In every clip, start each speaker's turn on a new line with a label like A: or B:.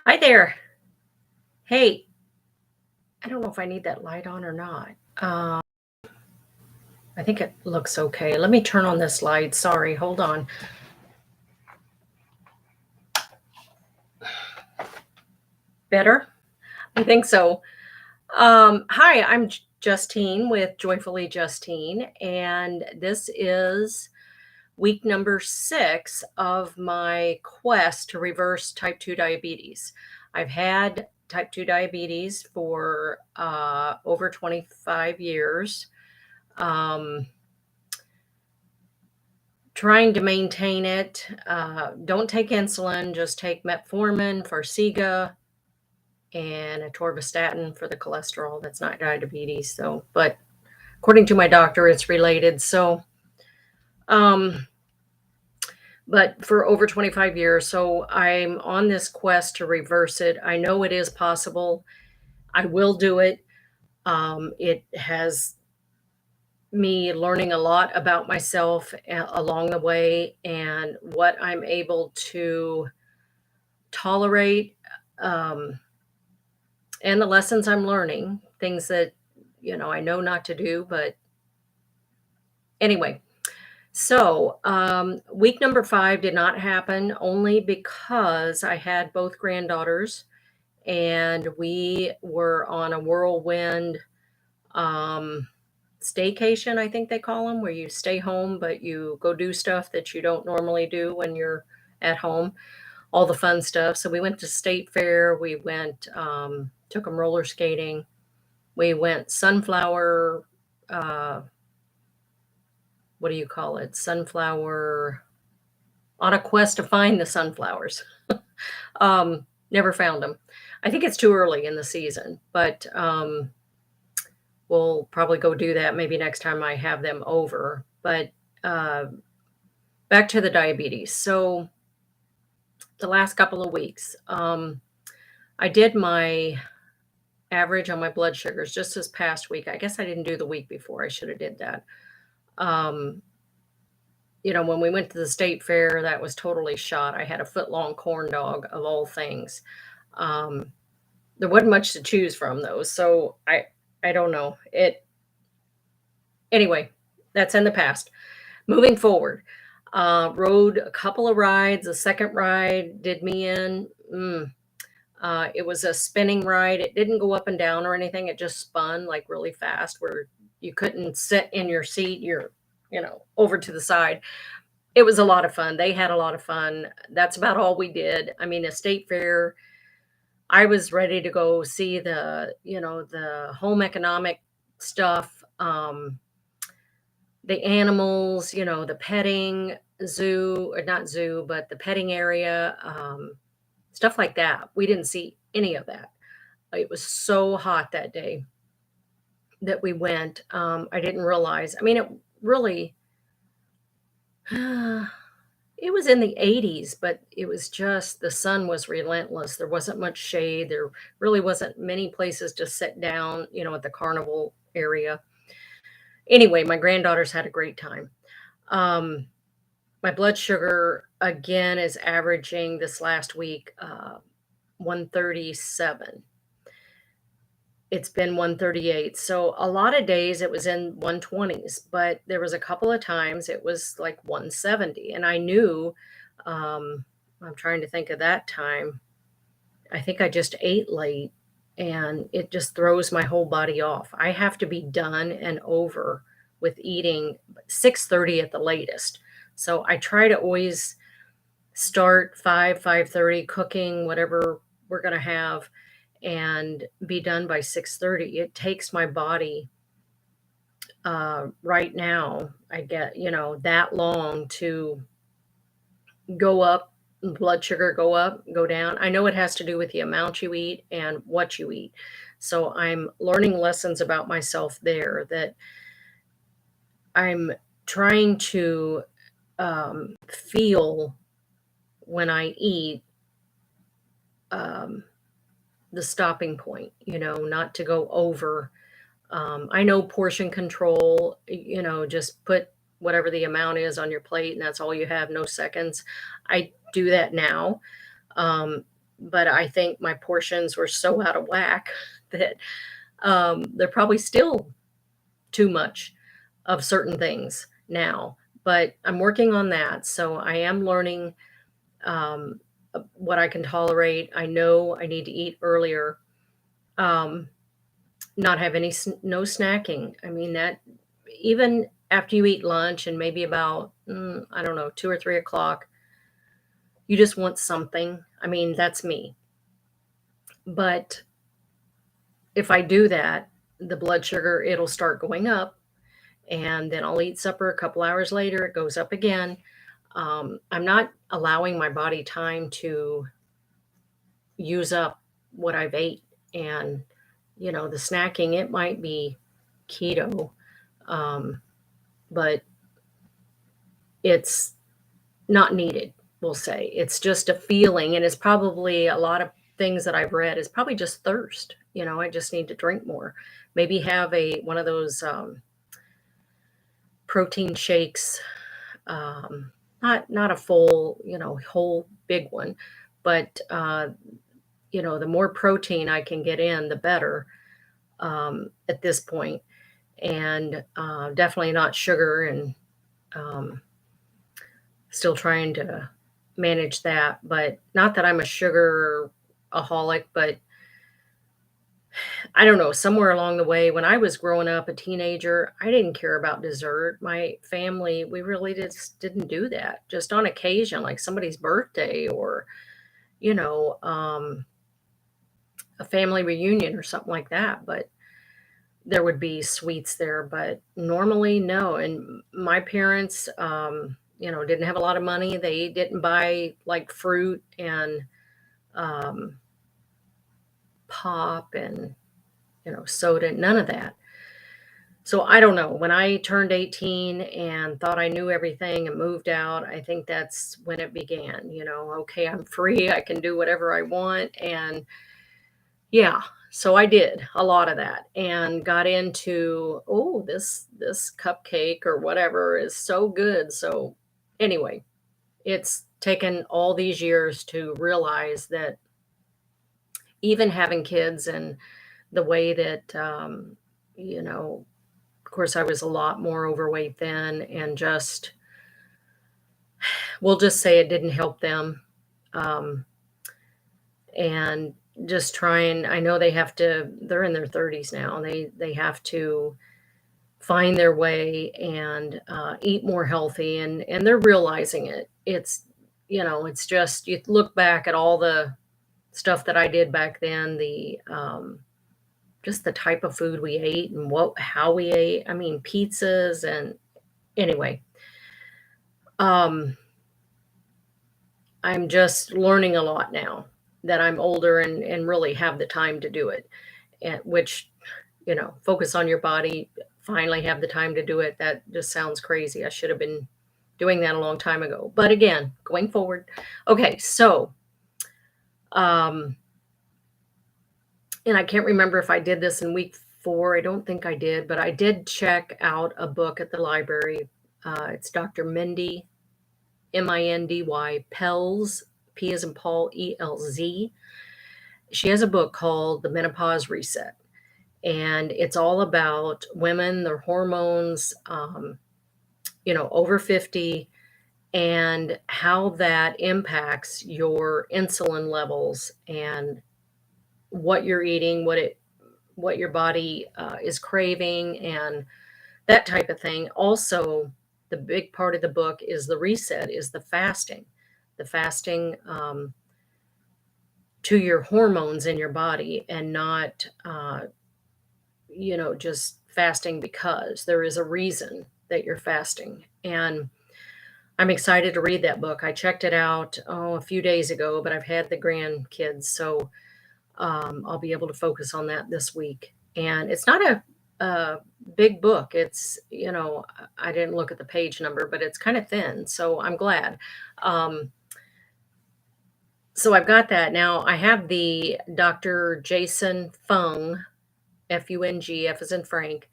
A: Hi there. Hey, I don't know if I need that light on or not. Um, I think it looks okay. Let me turn on this light. Sorry, hold on. Better? I think so. Hi, I'm Justine with Joyfully Justine, and this is week number 6 of my quest to reverse type 2 diabetes. I've had type 2 diabetes for over 25 years. Um, Trying to maintain it. Don't take insulin, just take metformin, Farxiga, and atorvastatin for the cholesterol. That's not diabetes, so but according to my doctor, it's related. Um, but for over 25 years, so I'm on this quest to reverse it. I know it is possible. I will do it. It has me learning a lot about myself along the way and what I'm able to tolerate, um, and the lessons I'm learning, things that, I know not to do. But anyway, so week number 5 did not happen only because I had both granddaughters and we were on a whirlwind um, staycation, I think they call them, where you stay home, but you go do stuff that you don't normally do when you're at home, all the fun stuff. So we went to State Fair. We went, took them roller skating. We went sunflower, uh, what do you call it? Sunflower, on a quest to find the sunflowers. Never found them. I think it's too early in the season, but we'll probably go do that maybe next time I have them over. But uh, back to the diabetes. So the last couple of weeks, I did my average on my blood sugars just this past week. I guess I didn't do the week before. I should have did that. Um, when we went to the state fair, that was totally shot. I had a foot-long corn dog of all things. Um, there wasn't much to choose from those, so I don't know. Anyway, that's in the past. Moving forward, rode a couple of rides. The second ride did me in. It was a spinning ride. It didn't go up and down or anything. It just spun like really fast where you couldn't sit in your seat. You're, over to the side. It was a lot of fun. They had a lot of fun. That's about all we did. I mean, a state fair, I was ready to go see the home economic stuff, the animals, the petting zoo, or not zoo, but the petting area, stuff like that. We didn't see any of that. It was so hot that day that we went. I didn't realize. I mean, it really, it was in the 80s, but it was just the sun was relentless. There wasn't much shade. There really wasn't many places to sit down, at the carnival area. Anyway, my granddaughters had a great time. Um, my blood sugar again is averaging this last week 137. It's been 138. So a lot of days it was in 120s, but there was a couple of times it was like 170. And I knew, um, I'm trying to think of that time. I think I just ate late and it just throws my whole body off. I have to be done and over with eating 6:30 at the latest. So I try to always start 5:30 cooking whatever we're going to have and be done by 6:30. It takes my body right now, I get, that long to go up, blood sugar go up, go down. I know it has to do with the amount you eat and what you eat. So I'm learning lessons about myself there that I'm trying to feel when I eat, um, the stopping point, not to go over. I know portion control, just put whatever the amount is on your plate and that's all you have, no seconds. I do that now. Um, but I think my portions were so out of whack that they're probably still too much of certain things now. But I'm working on that. So I am learning um, what I can tolerate. I know I need to eat earlier, um, not have no snacking. I mean, that even after you eat lunch and maybe about, I don't know, 2 or 3 o'clock, you just want something. I mean, that's me. But if I do that, the blood sugar, it'll start going up. And then I'll eat supper a couple hours later, it goes up again. I'm not allowing my body time to use up what I've ate. And, the snacking, it might be keto, um, but it's not needed, we'll say. It's just a feeling, and it's probably a lot of things that I've read is probably just thirst. I just need to drink more. Maybe have one of those protein shakes, not a full, whole big one, but the more protein I can get in, the better at this point, and definitely not sugar, and um, still trying to manage that. But not that I'm a sugar aholic, but I don't know, somewhere along the way when I was growing up, a teenager, I didn't care about dessert. My family, we really just didn't do that. Just on occasion, like somebody's birthday or, you know, um, a family reunion or something like that. But there would be sweets there, but normally no. And my parents, didn't have a lot of money. They didn't buy like fruit and um, pop and, soda, none of that. So I don't know. When I turned 18 and thought I knew everything and moved out, I think that's when it began. Okay, I'm free. I can do whatever I want. And yeah, so I did a lot of that and got into, oh, this cupcake or whatever is so good. So anyway, it's taken all these years to realize that even having kids and the way that you know, of course I was a lot more overweight then, and just we'll just say it didn't help them. Um and just trying, I know they're in their 30s now. They have to find their way and eat more healthy, and they're realizing it. It's just you look back at all the stuff that I did back then, the just the type of food we ate and how we ate. I mean, pizzas and anyway, um, I'm just learning a lot now that I'm older and really have the time to do it. And which, focus on your body, finally have the time to do it. That just sounds crazy. I should have been doing that a long time ago. But again, going forward. Okay, so um and I can't remember if I did this in week 4. I don't think I did, but I did check out a book at the library. It's Dr. Mindy Pelz, P as in Paul, ELZ. She has a book called The Menopause Reset, and it's all about women, their hormones, over 50, and how that impacts your insulin levels and what you're eating, what your body is craving, and that type of thing. Also, the big part of the book is the reset, is the fasting to your hormones in your body, and not, just fasting because there is a reason that you're fasting. And I'm excited to read that book. I checked it out, a few days ago, but I've had the grandkids, so I'll be able to focus on that this week. And it's not a big book. I didn't look at the page number, but it's kind of thin, so I'm glad. Um, so I've got that now. I have the Dr. Jason Fung, Fung, F as in Frank,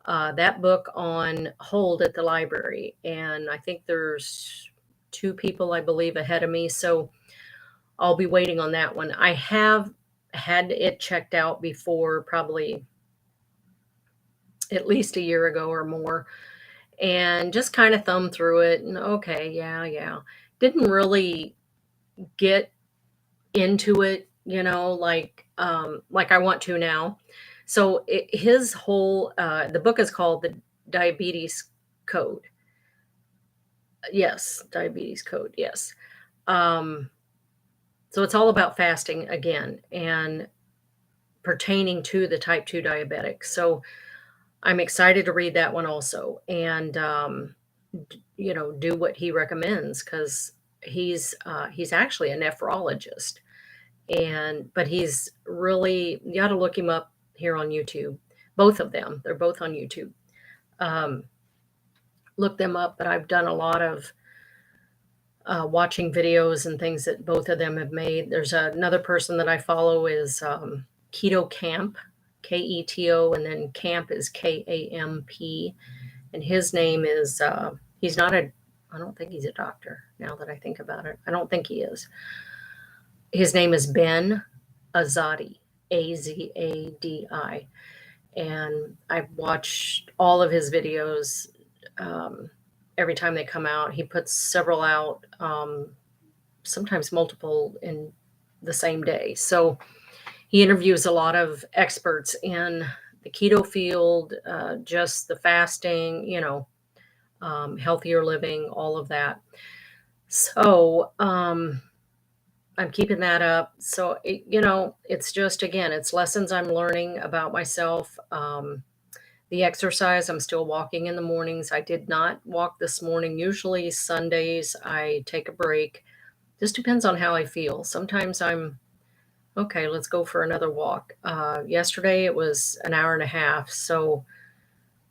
A: that book on hold at the library, and I think there's 2 people, I believe, ahead of me. So I'll be waiting on that one. I have had it checked out before, probably at least a year ago or more, and just kind of thumbed through it and okay, yeah, yeah. Didn't really get into it, like I want to now. So his whole the book is called the Diabetes Code. Yes, Diabetes Code. Yes. Um, so it's all about fasting again and pertaining to the type 2 diabetic. So I'm excited to read that one also and do what he recommends because he's actually a nephrologist and but he's really you got to look him up here on YouTube. Both of them, they're both on YouTube. Um, Look them up, but I've done a lot of watching videos and things that both of them have made. There's another person that I follow is Keto Camp, Keto, and then Camp is Kamp, and his name is he's not a I don't think he's a doctor now that I think about it. I don't think he is. His name is Ben Azadi, Azadi, and I've watched all of his videos. Um, every time they come out, he puts several out, sometimes multiple in the same day. So he interviews a lot of experts in the keto field, just the fasting, healthier living, all of that. So I'm keeping that up. So, it's just, again, it's lessons I'm learning about myself. The exercise, I'm still walking in the mornings. I did not walk this morning. Usually Sundays, I take a break. Just depends on how I feel. Sometimes I'm okay, let's go for another walk. Yesterday, it was an hour and a half. So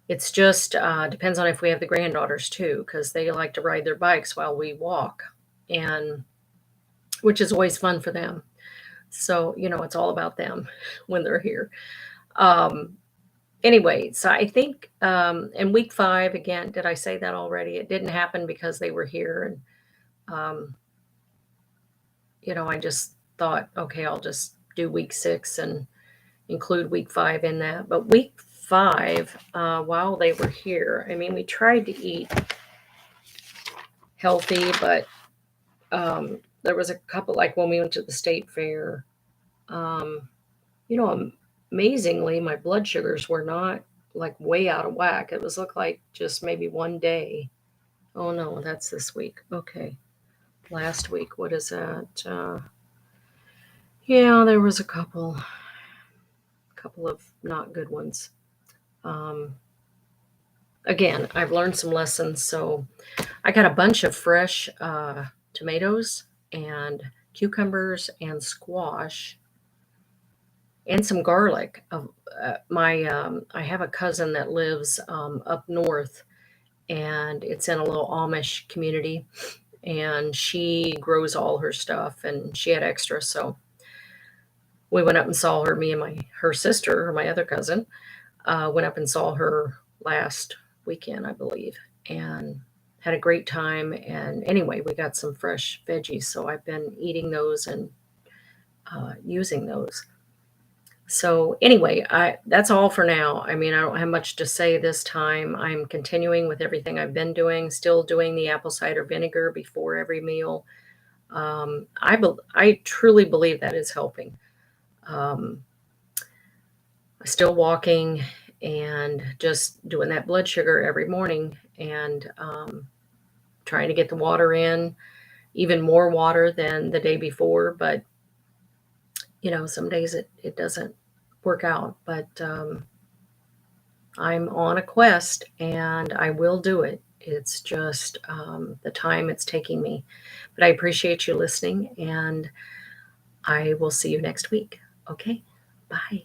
A: it's just depends on if we have the granddaughters too, because they like to ride their bikes while we walk, and which is always fun for them. So, it's all about them when they're here. Um, anyway, so I think in week 5, again, did I say that already? It didn't happen because they were here. And, um, I just thought, okay, I'll just do week 6 and include week 5 in that. But week 5, while they were here, I mean, we tried to eat healthy, but there was a couple, like when we went to the state fair, um, you know, amazingly, my blood sugars were not like way out of whack. It was looked like just maybe one day. Oh no, that's this week. Okay. Last week, what is that? Yeah, there was a couple of not good ones. Um, Again, I've learned some lessons. So I got a bunch of fresh tomatoes and cucumbers and squash and some garlic. I have a cousin that lives up north, and it's in a little Amish community, and she grows all her stuff, and she had extra, so we went up and saw her. Me and her sister, or my other cousin, went up and saw her last weekend, I believe, and had a great time. And anyway, we got some fresh veggies, so I've been eating those and using those. So anyway, I that's all for now. I mean, I don't have much to say this time. I'm continuing with everything I've been doing, still doing the apple cider vinegar before every meal. I truly believe that is helping. Um, Still walking and just doing that blood sugar every morning and trying to get the water in, even more water than the day before. But, some days it doesn't work out. But I'm on a quest and I will do it. It's just the time it's taking me. But I appreciate you listening and I will see you next week. Okay. Bye.